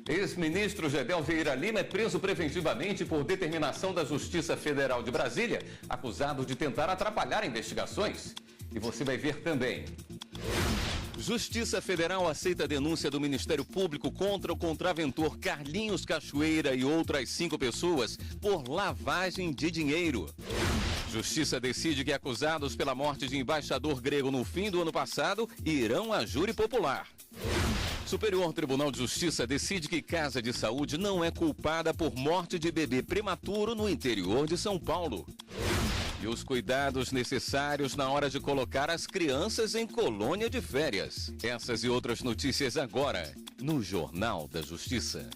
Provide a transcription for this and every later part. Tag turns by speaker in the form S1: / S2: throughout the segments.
S1: Ex-ministro Gedel Vieira Lima é preso preventivamente por determinação da Justiça Federal de Brasília, acusado de tentar atrapalhar investigações. E você vai ver também. Justiça Federal aceita a denúncia do Ministério Público contra o contraventor Carlinhos Cachoeira e outras 5 pessoas por lavagem de dinheiro. Justiça decide que acusados pela morte de embaixador grego no fim do ano passado irão a júri popular. Superior Tribunal de Justiça decide que Casa de Saúde não é culpada por morte de bebê prematuro no interior de São Paulo. E os cuidados necessários na hora de colocar as crianças em colônia de férias. Essas e outras notícias agora, no Jornal da Justiça.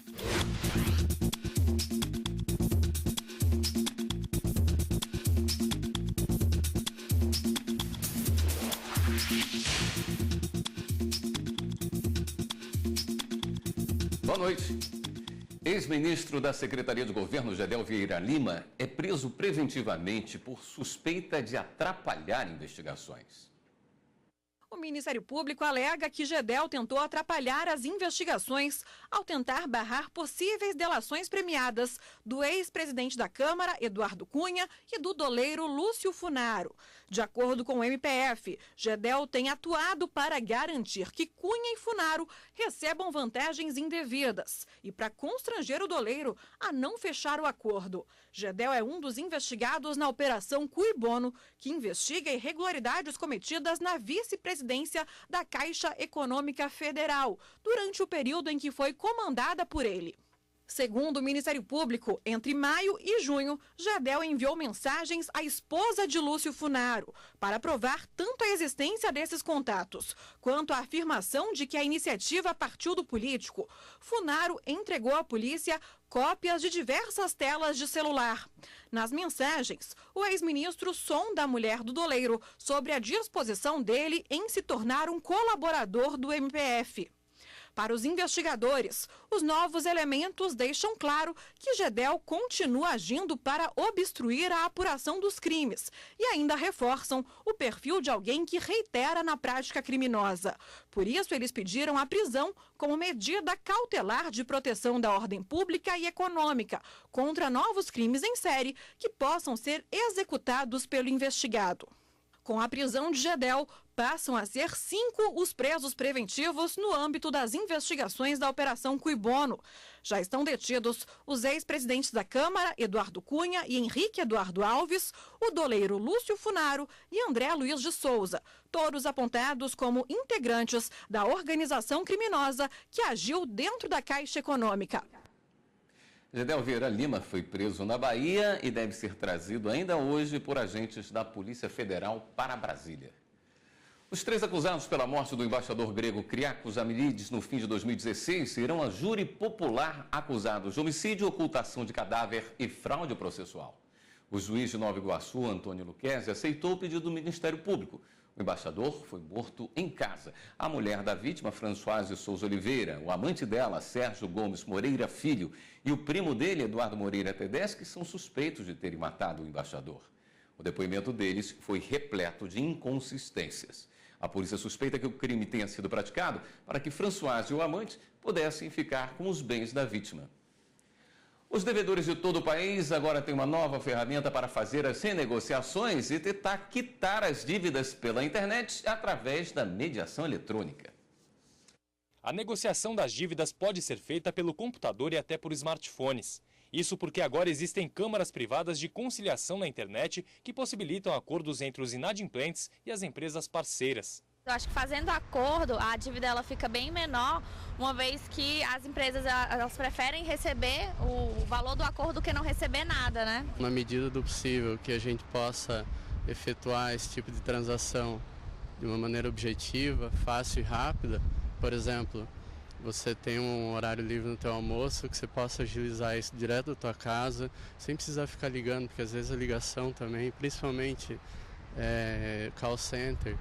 S1: Boa noite. Ex-ministro da Secretaria de Governo, Gedel Vieira Lima, é preso preventivamente por suspeita de atrapalhar investigações.
S2: O Ministério Público alega que Gedel tentou atrapalhar as investigações ao tentar barrar possíveis delações premiadas do ex-presidente da Câmara, Eduardo Cunha, e do doleiro Lúcio Funaro. De acordo com o MPF, Gedel tem atuado para garantir que Cunha e Funaro recebam vantagens indevidas e para constranger o doleiro a não fechar o acordo. Gedel é um dos investigados na Operação Cui Bono, que investiga irregularidades cometidas na vice-presidência da Caixa Econômica Federal, durante o período em que foi comandada por ele. Segundo o Ministério Público, entre maio e junho, Gedel enviou mensagens à esposa de Lúcio Funaro para provar tanto a existência desses contatos quanto a afirmação de que a iniciativa partiu do político. Funaro entregou à polícia cópias de diversas telas de celular. Nas mensagens, o ex-ministro sonda a mulher do doleiro sobre a disposição dele em se tornar um colaborador do MPF. Para os investigadores, os novos elementos deixam claro que Gedel continua agindo para obstruir a apuração dos crimes e ainda reforçam o perfil de alguém que reitera na prática criminosa. Por isso, eles pediram a prisão como medida cautelar de proteção da ordem pública e econômica contra novos crimes em série que possam ser executados pelo investigado. Com a prisão de Gedel, passam a ser 5 os presos preventivos no âmbito das investigações da Operação Cui Bono. Já estão detidos os ex-presidentes da Câmara, Eduardo Cunha e Henrique Eduardo Alves, o doleiro Lúcio Funaro e André Luiz de Souza, todos apontados como integrantes da organização criminosa que agiu dentro da Caixa Econômica.
S1: Gedel Vieira Lima foi preso na Bahia e deve ser trazido ainda hoje por agentes da Polícia Federal para Brasília. Os 3 acusados pela morte do embaixador grego Kyriakos Amilides no fim de 2016 irão a júri popular acusados de homicídio, ocultação de cadáver e fraude processual. O juiz de Nova Iguaçu, Antônio Luquezzi, aceitou o pedido do Ministério Público. O embaixador foi morto em casa. A mulher da vítima, Françoise Souza Oliveira, o amante dela, Sérgio Gomes Moreira Filho, e o primo dele, Eduardo Moreira Tedeschi, são suspeitos de terem matado o embaixador. O depoimento deles foi repleto de inconsistências. A polícia suspeita que o crime tenha sido praticado para que Françoise e o amante pudessem ficar com os bens da vítima. Os devedores de todo o país agora têm uma nova ferramenta para fazer as renegociações e tentar quitar as dívidas pela internet através da mediação eletrônica.
S3: A negociação das dívidas pode ser feita pelo computador e até por smartphones. Isso porque agora existem câmaras privadas de conciliação na internet que possibilitam acordos entre os inadimplentes e as empresas parceiras.
S4: Eu acho que fazendo acordo, a dívida ela fica bem menor, uma vez que as empresas elas preferem receber o valor do acordo do que não receber nada, né?
S5: Na medida do possível que a gente possa efetuar esse tipo de transação de uma maneira objetiva, fácil e rápida, por exemplo, você tem um horário livre no teu almoço, que você possa agilizar isso direto da tua casa, sem precisar ficar ligando, porque às vezes a ligação também, principalmente call center,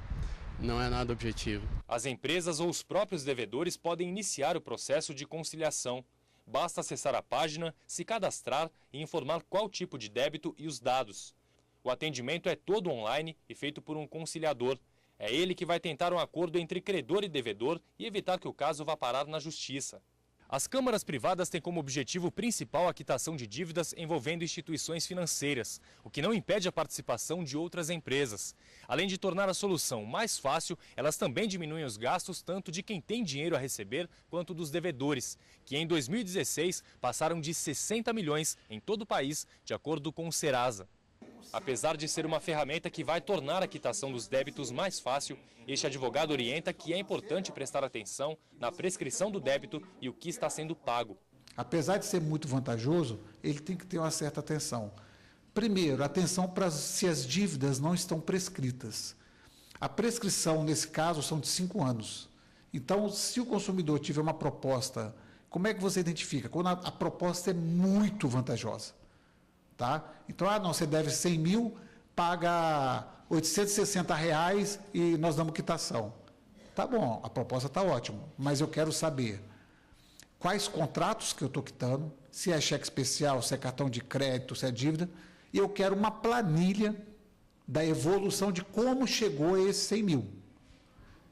S5: não é nada objetivo.
S3: As empresas ou os próprios devedores podem iniciar o processo de conciliação. Basta acessar a página, se cadastrar e informar qual tipo de débito e os dados. O atendimento é todo online e feito por um conciliador. É ele que vai tentar um acordo entre credor e devedor e evitar que o caso vá parar na justiça. As câmaras privadas têm como objetivo principal a quitação de dívidas envolvendo instituições financeiras, o que não impede a participação de outras empresas. Além de tornar a solução mais fácil, elas também diminuem os gastos tanto de quem tem dinheiro a receber quanto dos devedores, que em 2016 passaram de 60 milhões em todo o país, de acordo com o Serasa. Apesar de ser uma ferramenta que vai tornar a quitação dos débitos mais fácil, este advogado orienta que é importante prestar atenção na prescrição do débito e o que está sendo pago.
S6: Apesar de ser muito vantajoso, ele tem que ter uma certa atenção. Primeiro, atenção para se as dívidas não estão prescritas. A prescrição, nesse caso, são de 5 anos. Então, se o consumidor tiver uma proposta, como é que você identifica? Quando a proposta é muito vantajosa. Tá? Então, não, você deve 100 mil, paga R$860 e nós damos quitação. Tá bom, a proposta está ótima, mas eu quero saber quais contratos que eu estou quitando, se é cheque especial, se é cartão de crédito, se é dívida, e eu quero uma planilha da evolução de como chegou a esses 100 mil.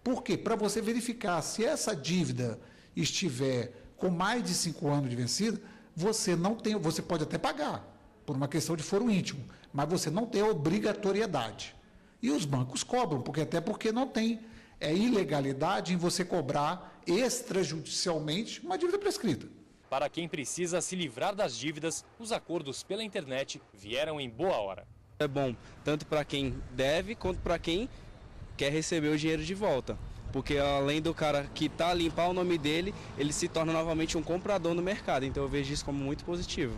S6: Por quê? Para você verificar se essa dívida estiver com mais de 5 anos de vencida, você pode até pagar, por uma questão de foro íntimo, mas você não tem obrigatoriedade. E os bancos cobram, porque não tem ilegalidade em você cobrar extrajudicialmente uma dívida prescrita.
S3: Para quem precisa se livrar das dívidas, os acordos pela internet vieram em boa hora.
S7: É bom tanto para quem deve quanto para quem quer receber o dinheiro de volta. Porque além do cara quitar, limpar o nome dele, ele se torna novamente um comprador no mercado. Então eu vejo isso como muito positivo.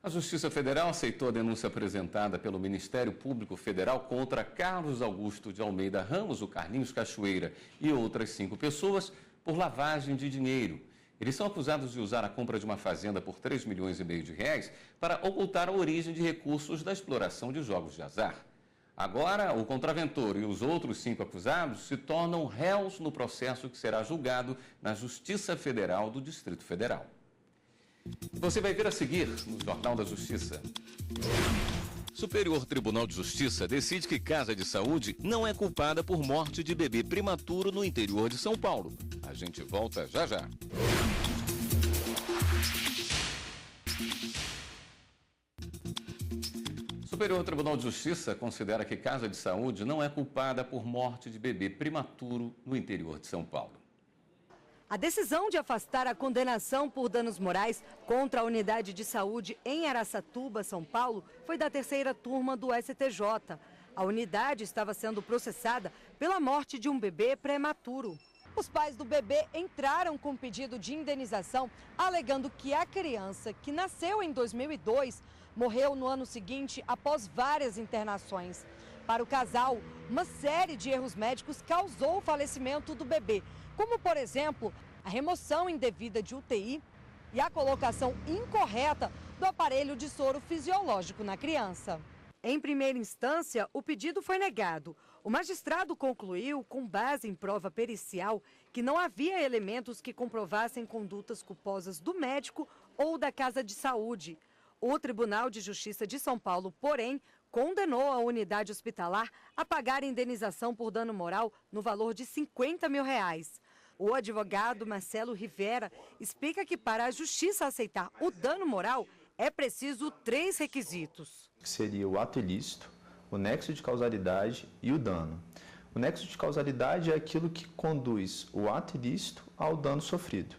S1: A Justiça Federal aceitou a denúncia apresentada pelo Ministério Público Federal contra Carlos Augusto de Almeida Ramos, o Carlinhos Cachoeira, e outras 5 pessoas por lavagem de dinheiro. Eles são acusados de usar a compra de uma fazenda por R$3,5 milhões para ocultar a origem de recursos da exploração de jogos de azar. Agora, o contraventor e os outros 5 acusados se tornam réus no processo que será julgado na Justiça Federal do Distrito Federal. Você vai ver a seguir no Jornal da Justiça. Superior Tribunal de Justiça decide que Casa de Saúde não é culpada por morte de bebê prematuro no interior de São Paulo. A gente volta já já. Superior Tribunal de Justiça considera que Casa de Saúde não é culpada por morte de bebê prematuro no interior de São Paulo.
S8: A decisão de afastar a condenação por danos morais contra a unidade de saúde em Araçatuba, São Paulo, foi da 3ª turma do STJ. A unidade estava sendo processada pela morte de um bebê prematuro. Os pais do bebê entraram com pedido de indenização, alegando que a criança, que nasceu em 2002, morreu no ano seguinte após várias internações. Para o casal, uma série de erros médicos causou o falecimento do bebê, como, por exemplo, a remoção indevida de UTI e a colocação incorreta do aparelho de soro fisiológico na criança. Em primeira instância, o pedido foi negado. O magistrado concluiu, com base em prova pericial, que não havia elementos que comprovassem condutas culposas do médico ou da Casa de Saúde. O Tribunal de Justiça de São Paulo, porém, condenou a unidade hospitalar a pagar indenização por dano moral no valor de R$50 mil. O advogado Marcelo Rivera explica que para a justiça aceitar o dano moral é preciso 3 requisitos.
S9: Que seria o ato ilícito, o nexo de causalidade e o dano. O nexo de causalidade é aquilo que conduz o ato ilícito ao dano sofrido.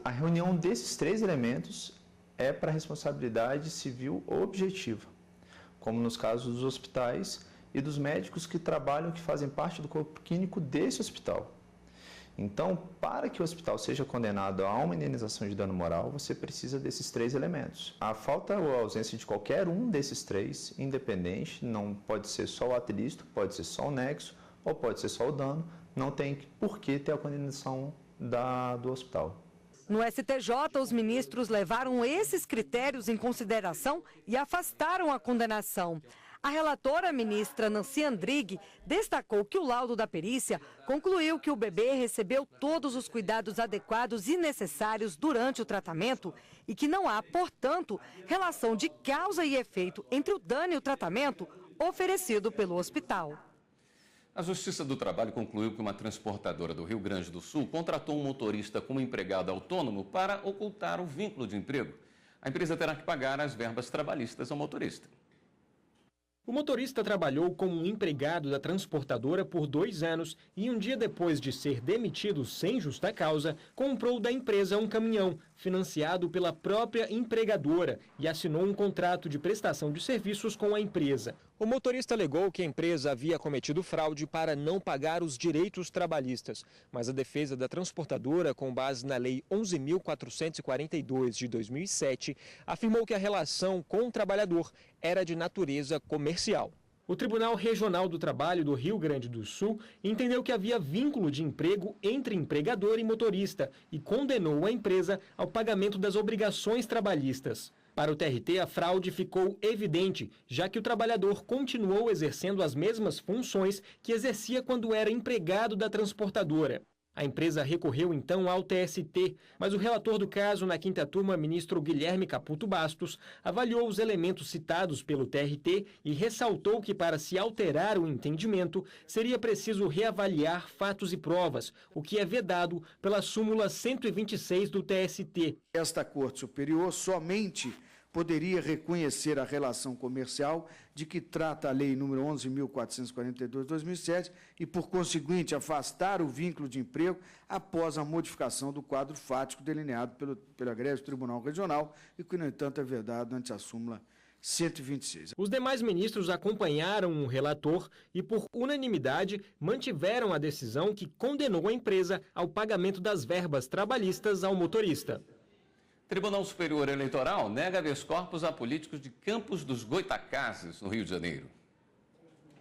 S9: A reunião desses 3 elementos é para responsabilidade civil objetiva, como nos casos dos hospitais e dos médicos que trabalham, que fazem parte do corpo clínico desse hospital. Então, para que o hospital seja condenado a uma indenização de dano moral, você precisa desses 3 elementos. A falta ou a ausência de qualquer um desses 3, independente, não pode ser só o ato ilícito, pode ser só o nexo, ou pode ser só o dano, não tem por que ter a condenação do hospital.
S8: No STJ, os ministros levaram esses critérios em consideração e afastaram a condenação. A relatora, ministra Nancy Andrighi, destacou que o laudo da perícia concluiu que o bebê recebeu todos os cuidados adequados e necessários durante o tratamento e que não há, portanto, relação de causa e efeito entre o dano e o tratamento oferecido pelo hospital.
S1: A Justiça do Trabalho concluiu que uma transportadora do Rio Grande do Sul contratou um motorista como empregado autônomo para ocultar o vínculo de emprego. A empresa terá que pagar as verbas trabalhistas ao motorista.
S10: O motorista trabalhou como um empregado da transportadora por 2 anos e um dia depois de ser demitido sem justa causa, comprou da empresa um caminhão, financiado pela própria empregadora, e assinou um contrato de prestação de serviços com a empresa. O motorista alegou que a empresa havia cometido fraude para não pagar os direitos trabalhistas, mas a defesa da transportadora, com base na Lei 11.442 de 2007, afirmou que a relação com o trabalhador era de natureza comercial. O Tribunal Regional do Trabalho do Rio Grande do Sul entendeu que havia vínculo de emprego entre empregador e motorista e condenou a empresa ao pagamento das obrigações trabalhistas. Para o TRT, a fraude ficou evidente, já que o trabalhador continuou exercendo as mesmas funções que exercia quando era empregado da transportadora. A empresa recorreu então ao TST, mas o relator do caso na 5ª turma, ministro Guilherme Caputo Bastos, avaliou os elementos citados pelo TRT e ressaltou que para se alterar o entendimento, seria preciso reavaliar fatos e provas, o que é vedado pela súmula 126 do TST.
S11: Esta Corte Superior somente poderia reconhecer a relação comercial de que trata a Lei nº 11.442 de 2007 e, por conseguinte, afastar o vínculo de emprego após a modificação do quadro fático delineado pela greve do Tribunal Regional e que, no entanto, é vedado ante a súmula 126.
S10: Os demais ministros acompanharam o relator e, por unanimidade, mantiveram a decisão que condenou a empresa ao pagamento das verbas trabalhistas ao motorista.
S1: Tribunal Superior Eleitoral nega habeas corpus a políticos de Campos dos Goitacazes, no Rio de Janeiro.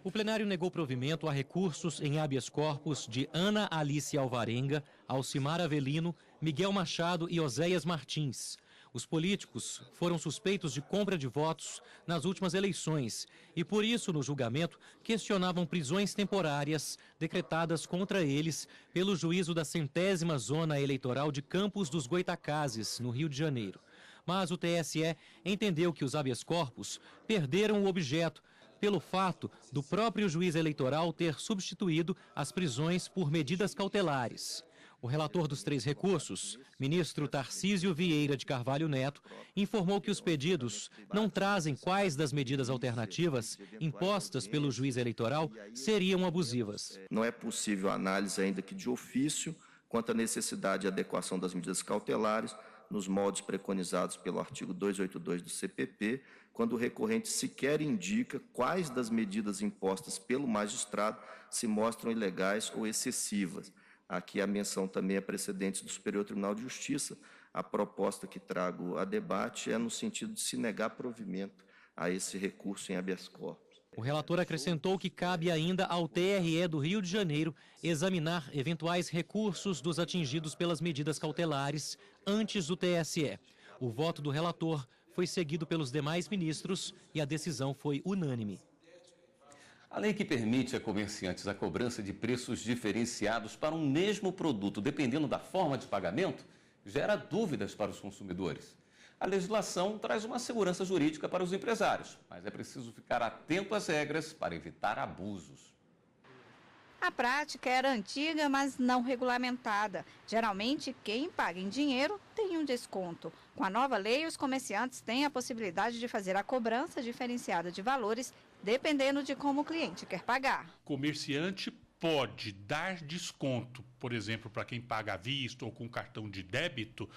S12: O plenário negou provimento a recursos em habeas corpus de Ana Alice Alvarenga, Alcimar Avelino, Miguel Machado e Oséias Martins. Os políticos foram suspeitos de compra de votos nas últimas eleições e, por isso, no julgamento, questionavam prisões temporárias decretadas contra eles pelo juízo da 100ª Zona Eleitoral de Campos dos Goitacazes, no Rio de Janeiro. Mas o TSE entendeu que os habeas corpus perderam o objeto pelo fato do próprio juiz eleitoral ter substituído as prisões por medidas cautelares. O relator dos 3 recursos, ministro Tarcísio Vieira de Carvalho Neto, informou que os pedidos não trazem quais das medidas alternativas impostas pelo juiz eleitoral seriam abusivas.
S13: Não é possível análise, ainda que de ofício, quanto à necessidade de adequação das medidas cautelares nos moldes preconizados pelo artigo 282 do CPP, quando o recorrente sequer indica quais das medidas impostas pelo magistrado se mostram ilegais ou excessivas. Aqui a menção também a precedentes do Superior Tribunal de Justiça. A proposta que trago a debate é no sentido de se negar provimento a esse recurso em habeas corpus.
S12: O relator acrescentou que cabe ainda ao TRE do Rio de Janeiro examinar eventuais recursos dos atingidos pelas medidas cautelares antes do TSE. O voto do relator foi seguido pelos demais ministros e a decisão foi unânime.
S1: A lei que permite a comerciantes a cobrança de preços diferenciados para um mesmo produto, dependendo da forma de pagamento, gera dúvidas para os consumidores. A legislação traz uma segurança jurídica para os empresários, mas é preciso ficar atento às regras para evitar abusos.
S14: A prática era antiga, mas não regulamentada. Geralmente, quem paga em dinheiro tem um desconto. Com a nova lei, os comerciantes têm a possibilidade de fazer a cobrança diferenciada de valores, dependendo de como o cliente quer pagar.
S15: Comerciante pode dar desconto, por exemplo, para quem paga à vista ou com cartão de débito,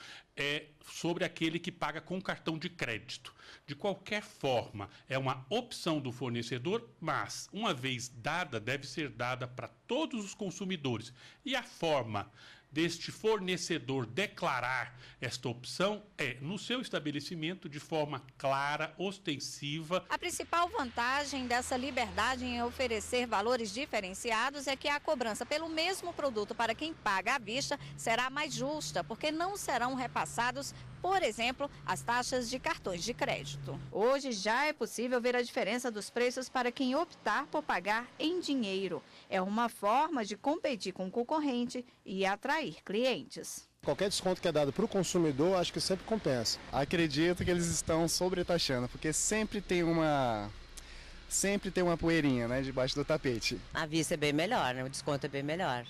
S15: sobre aquele que paga com cartão de crédito. De qualquer forma, é uma opção do fornecedor, mas, uma vez dada, deve ser dada para todos os consumidores. E a forma deste fornecedor declarar esta opção é no seu estabelecimento de forma clara, ostensiva.
S14: A principal vantagem dessa liberdade em oferecer valores diferenciados é que a cobrança pelo mesmo produto para quem paga à vista será mais justa, porque não serão repassados, por exemplo, as taxas de cartões de crédito. Hoje já é possível ver a diferença dos preços para quem optar por pagar em dinheiro. É uma forma de competir com o concorrente e atrair clientes.
S16: Qualquer desconto que é dado para o consumidor, acho que sempre compensa. Acredito que eles estão sobretaxando, porque sempre tem uma
S17: sempre tem uma poeirinha, né, debaixo do tapete.
S18: À vista é bem melhor, né? O desconto é bem melhor.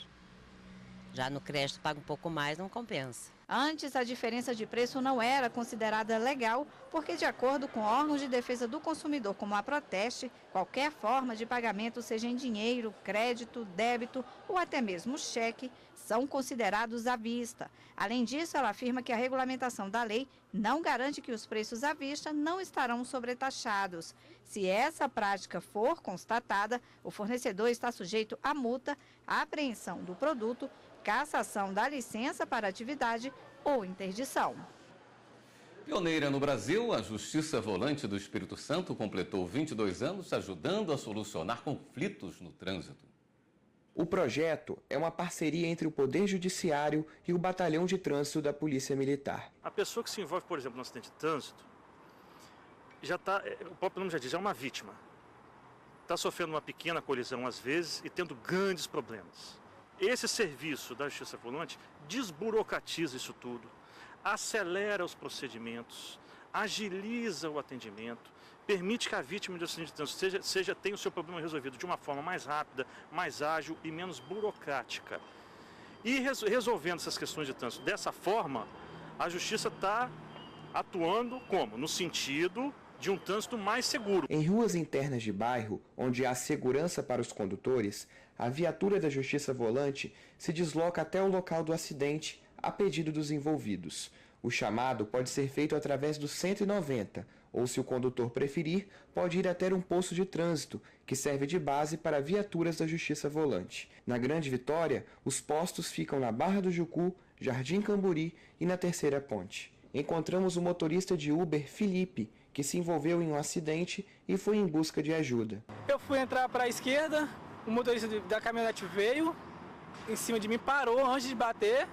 S18: Já no crédito paga um pouco mais, não compensa.
S14: Antes, a diferença de preço não era considerada legal, porque, de acordo com órgãos de defesa do consumidor como a Proteste, qualquer forma de pagamento, seja em dinheiro, crédito, débito ou até mesmo cheque, são considerados à vista. Além disso, ela afirma que a regulamentação da lei não garante que os preços à vista não estarão sobretaxados. Se essa prática for constatada, o fornecedor está sujeito a multa, a apreensão do produto, cassação da licença para atividade ou interdição.
S1: Pioneira no Brasil, a Justiça Volante do Espírito Santo completou 22 anos ajudando a solucionar conflitos no trânsito.
S19: O projeto é uma parceria entre o Poder Judiciário e o Batalhão de Trânsito da Polícia Militar.
S20: A pessoa que se envolve, por exemplo, no acidente de trânsito, já está, o próprio nome já diz, é uma vítima. Está sofrendo uma pequena colisão às vezes e tendo grandes problemas. Esse serviço da Justiça Volante desburocratiza isso tudo, acelera os procedimentos, agiliza o atendimento, permite que a vítima de acidente de trânsito tenha o seu problema resolvido de uma forma mais rápida, mais ágil e menos burocrática. E resolvendo essas questões de trânsito dessa forma, a Justiça está atuando como? No sentido de um trânsito mais seguro.
S19: Em ruas internas de bairro, onde há segurança para os condutores, a viatura da Justiça Volante se desloca até o local do acidente a pedido dos envolvidos. O chamado pode ser feito através do 190, ou, se o condutor preferir, pode ir até um posto de trânsito, que serve de base para viaturas da Justiça Volante. Na Grande Vitória, os postos ficam na Barra do Jucu, Jardim Camburi e na Terceira Ponte. Encontramos o motorista de Uber, Felipe, que se envolveu em um acidente e foi em busca de ajuda.
S21: Eu fui entrar para a esquerda, o motorista da caminhonete veio, em cima de mim, parou antes de bater.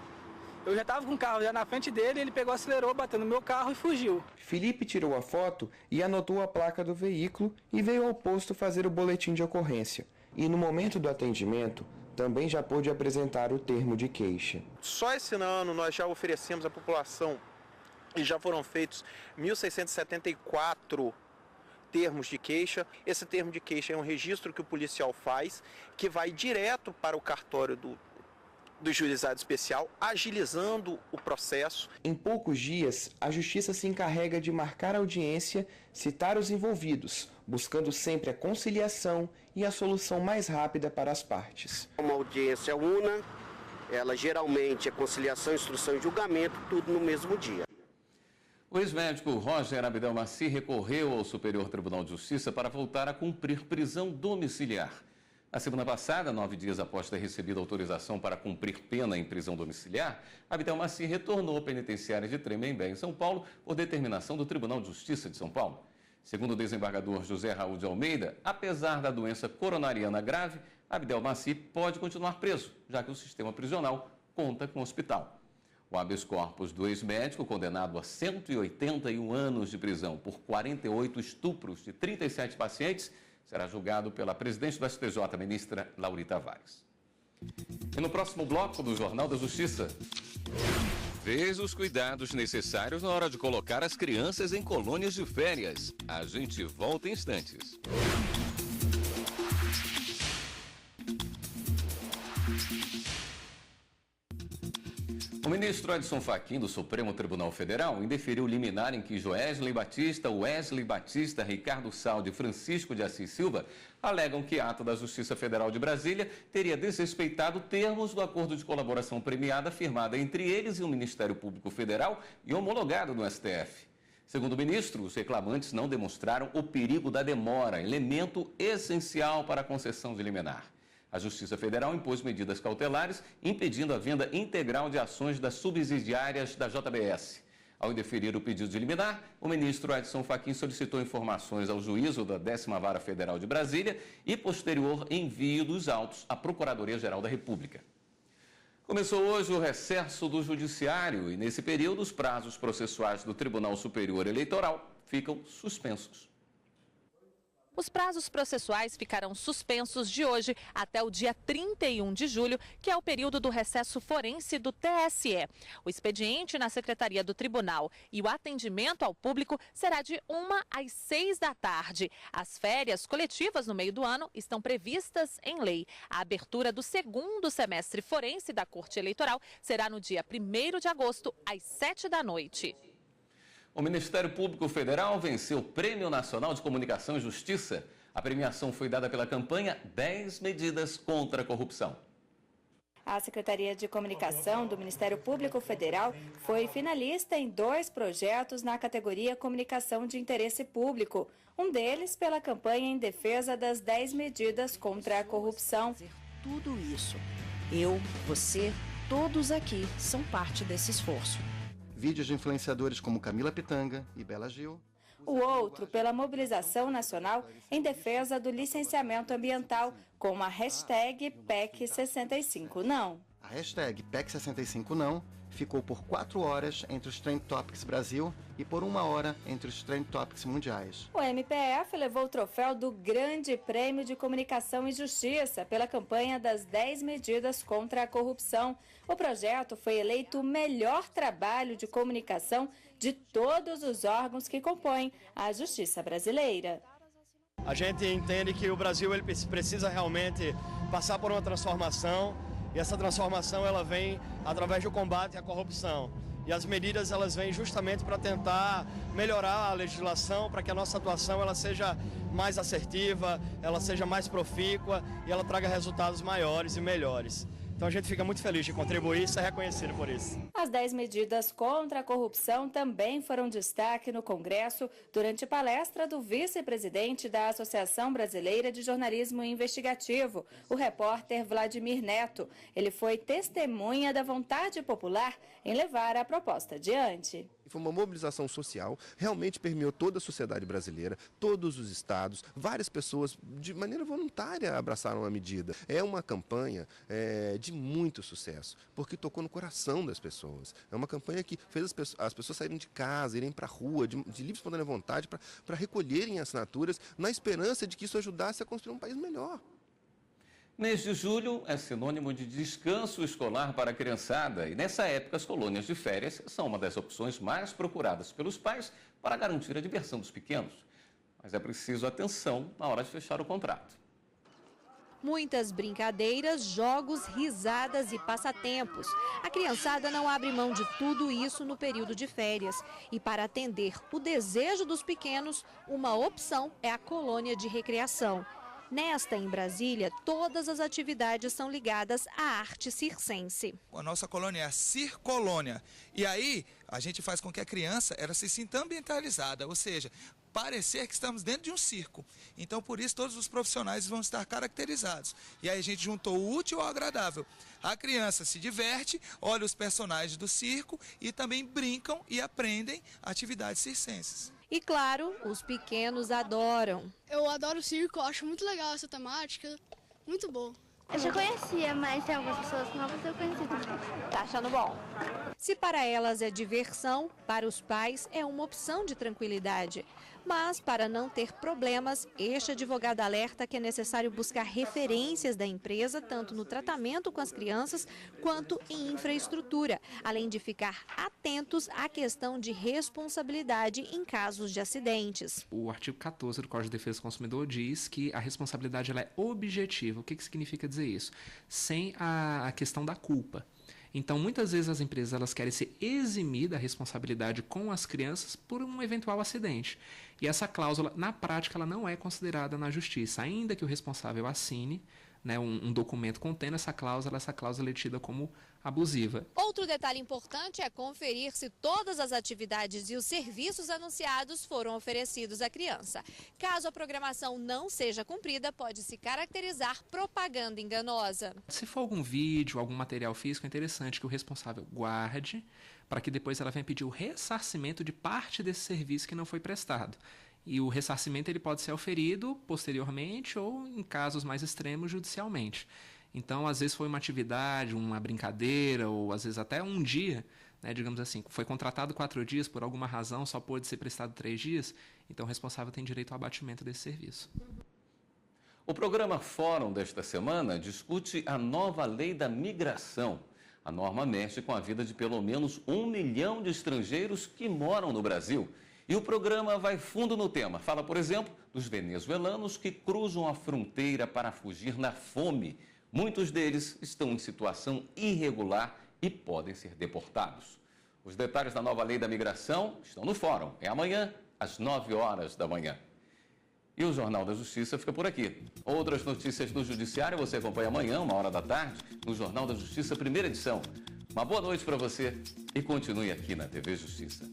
S21: Eu já estava com o carro já na frente dele, ele pegou, acelerou, bateu no meu carro e fugiu.
S19: Felipe tirou a foto e anotou a placa do veículo e veio ao posto fazer o boletim de ocorrência. E no momento do atendimento, também já pôde apresentar o termo de queixa.
S22: Só esse ano nós já oferecemos à população e já foram feitos 1.674 termos de queixa. Esse termo de queixa é um registro que o policial faz, que vai direto para o cartório do juizado especial, agilizando o processo.
S19: Em poucos dias, a Justiça se encarrega de marcar audiência, citar os envolvidos, buscando sempre a conciliação e a solução mais rápida para as partes.
S23: Uma audiência una, ela geralmente é conciliação, instrução e julgamento, tudo no mesmo dia.
S1: O ex-médico Roger Abdelmaci recorreu ao Superior Tribunal de Justiça para voltar a cumprir prisão domiciliar. Na semana passada, 9 dias após ter recebido autorização para cumprir pena em prisão domiciliar, Abdelmaci retornou à penitenciária de Tremembé, em São Paulo, por determinação do Tribunal de Justiça de São Paulo. Segundo o desembargador José Raul de Almeida, apesar da doença coronariana grave, Abdelmaci pode continuar preso, já que o sistema prisional conta com hospital. O habeas corpus do ex-médico, condenado a 181 anos de prisão por 48 estupros de 37 pacientes, será julgado pela presidente do STJ, a ministra Laurita Tavares. E no próximo bloco do Jornal da Justiça, veja os cuidados necessários na hora de colocar as crianças em colônias de férias. A gente volta em instantes. O ministro Edson Fachin, do Supremo Tribunal Federal, indeferiu liminar em que Joesley Batista, Ricardo Saldi e Francisco de Assis Silva alegam que ato da Justiça Federal de Brasília teria desrespeitado termos do acordo de colaboração premiada firmada entre eles e o Ministério Público Federal e homologado no STF. Segundo o ministro, os reclamantes não demonstraram o perigo da demora, elemento essencial para a concessão de liminar. A Justiça Federal impôs medidas cautelares, impedindo a venda integral de ações das subsidiárias da JBS. Ao indeferir o pedido de liminar, o ministro Edson Fachin solicitou informações ao juízo da 10ª Vara Federal de Brasília e posterior envio dos autos à Procuradoria-Geral da República. Começou hoje o recesso do Judiciário e, nesse período, os prazos processuais do Tribunal Superior Eleitoral ficam suspensos.
S2: Os prazos processuais ficarão suspensos de hoje até o dia 31 de julho, que é o período do recesso forense do TSE. O expediente na Secretaria do Tribunal e o atendimento ao público será de 1 às 6 da tarde. As férias coletivas no meio do ano estão previstas em lei. A abertura do segundo semestre forense da Corte Eleitoral será no dia 1º de agosto, às 7 da noite.
S1: O Ministério Público Federal venceu o Prêmio Nacional de Comunicação e Justiça. A premiação foi dada pela campanha 10 Medidas contra a Corrupção.
S4: A Secretaria de Comunicação do Ministério Público Federal foi finalista em 2 projetos na categoria Comunicação de Interesse Público. Um deles pela campanha em defesa das 10 medidas contra a corrupção.
S5: Tudo isso, eu, você, todos aqui são parte desse esforço.
S24: Vídeos de influenciadores como Camila Pitanga e Bela Gil.
S4: O outro pela mobilização nacional em defesa do licenciamento ambiental, com a hashtag PEC65Não.
S24: A hashtag PEC65Não ficou por 4 horas entre os Trend Topics Brasil e por 1 hora entre os Trend Topics mundiais.
S4: O MPF levou o troféu do Grande Prêmio de Comunicação e Justiça pela campanha das 10 medidas contra a corrupção. O projeto foi eleito o melhor trabalho de comunicação de todos os órgãos que compõem a justiça brasileira.
S25: A gente entende que o Brasil ele precisa realmente passar por uma transformação, e essa transformação ela vem através do combate à corrupção. E as medidas elas vêm justamente para tentar melhorar a legislação, para que a nossa atuação ela seja mais assertiva, ela seja mais profícua e ela traga resultados maiores e melhores. Então a gente fica muito feliz de contribuir e ser reconhecido por isso.
S4: As 10 medidas contra a corrupção também foram destaque no Congresso durante palestra do vice-presidente da Associação Brasileira de Jornalismo Investigativo, o repórter Vladimir Neto. Ele foi testemunha da vontade popular em levar a proposta adiante.
S26: Foi uma mobilização social, realmente permeou toda a sociedade brasileira, todos os estados, várias pessoas de maneira voluntária abraçaram a medida. É uma campanha de muito sucesso, porque tocou no coração das pessoas. É uma campanha que fez as pessoas saírem de casa, irem para a rua, de livre e espontânea vontade, para recolherem assinaturas, na esperança de que isso ajudasse a construir um país melhor.
S1: Mês de julho é sinônimo de descanso escolar para a criançada e nessa época as colônias de férias são uma das opções mais procuradas pelos pais para garantir a diversão dos pequenos. Mas é preciso atenção na hora de fechar o contrato.
S2: Muitas brincadeiras, jogos, risadas e passatempos. A criançada não abre mão de tudo isso no período de férias. E para atender o desejo dos pequenos, uma opção é a colônia de recreação. Nesta, em Brasília, todas as atividades são ligadas à arte circense.
S27: A nossa colônia é a Circolônia. E aí, a gente faz com que a criança ela se sinta ambientalizada, ou seja, parecer que estamos dentro de um circo. Então, por isso, todos os profissionais vão estar caracterizados. E aí a gente juntou o útil ao agradável. A criança se diverte, olha os personagens do circo e também brincam e aprendem atividades circenses.
S2: E claro, os pequenos adoram.
S28: Eu adoro o circo, acho muito legal essa temática, muito bom.
S29: Eu já conhecia, mas tem algumas pessoas novas eu conheci também.
S2: Tá achando bom? Se para elas é diversão, para os pais é uma opção de tranquilidade. Mas, para não ter problemas, este advogado alerta que é necessário buscar referências da empresa, tanto no tratamento com as crianças, quanto em infraestrutura, além de ficar atentos à questão de responsabilidade em casos de acidentes.
S30: O artigo 14 do Código de Defesa do Consumidor diz que a responsabilidade ela é objetiva. O que significa dizer isso? Sem a questão da culpa. Então, muitas vezes as empresas elas querem se eximir da responsabilidade com as crianças por um eventual acidente. E essa cláusula, na prática, ela não é considerada na justiça, ainda que o responsável assine, né, um documento contendo essa cláusula é tida como abusiva.
S2: Outro detalhe importante é conferir se todas as atividades e os serviços anunciados foram oferecidos à criança. Caso a programação não seja cumprida, pode se caracterizar propaganda enganosa.
S30: Se for algum vídeo, algum material físico, é interessante que o responsável guarde, para que depois ela venha pedir o ressarcimento de parte desse serviço que não foi prestado. E o ressarcimento ele pode ser oferido posteriormente ou, em casos mais extremos, judicialmente. Então, às vezes foi uma atividade, uma brincadeira ou às vezes até um dia, né, digamos assim, foi contratado 4 dias, por alguma razão só pôde ser prestado 3 dias, então o responsável tem direito ao abatimento desse serviço.
S1: O programa Fórum desta semana discute a nova lei da migração. A norma mexe com a vida de pelo menos 1 milhão de estrangeiros que moram no Brasil. E o programa vai fundo no tema. Fala, por exemplo, dos venezuelanos que cruzam a fronteira para fugir da fome. Muitos deles estão em situação irregular e podem ser deportados. Os detalhes da nova lei da migração estão no Fórum. É amanhã, às 9 horas da manhã. E o Jornal da Justiça fica por aqui. Outras notícias do Judiciário você acompanha amanhã, 13h, no Jornal da Justiça, primeira edição. Uma boa noite para você e continue aqui na TV Justiça.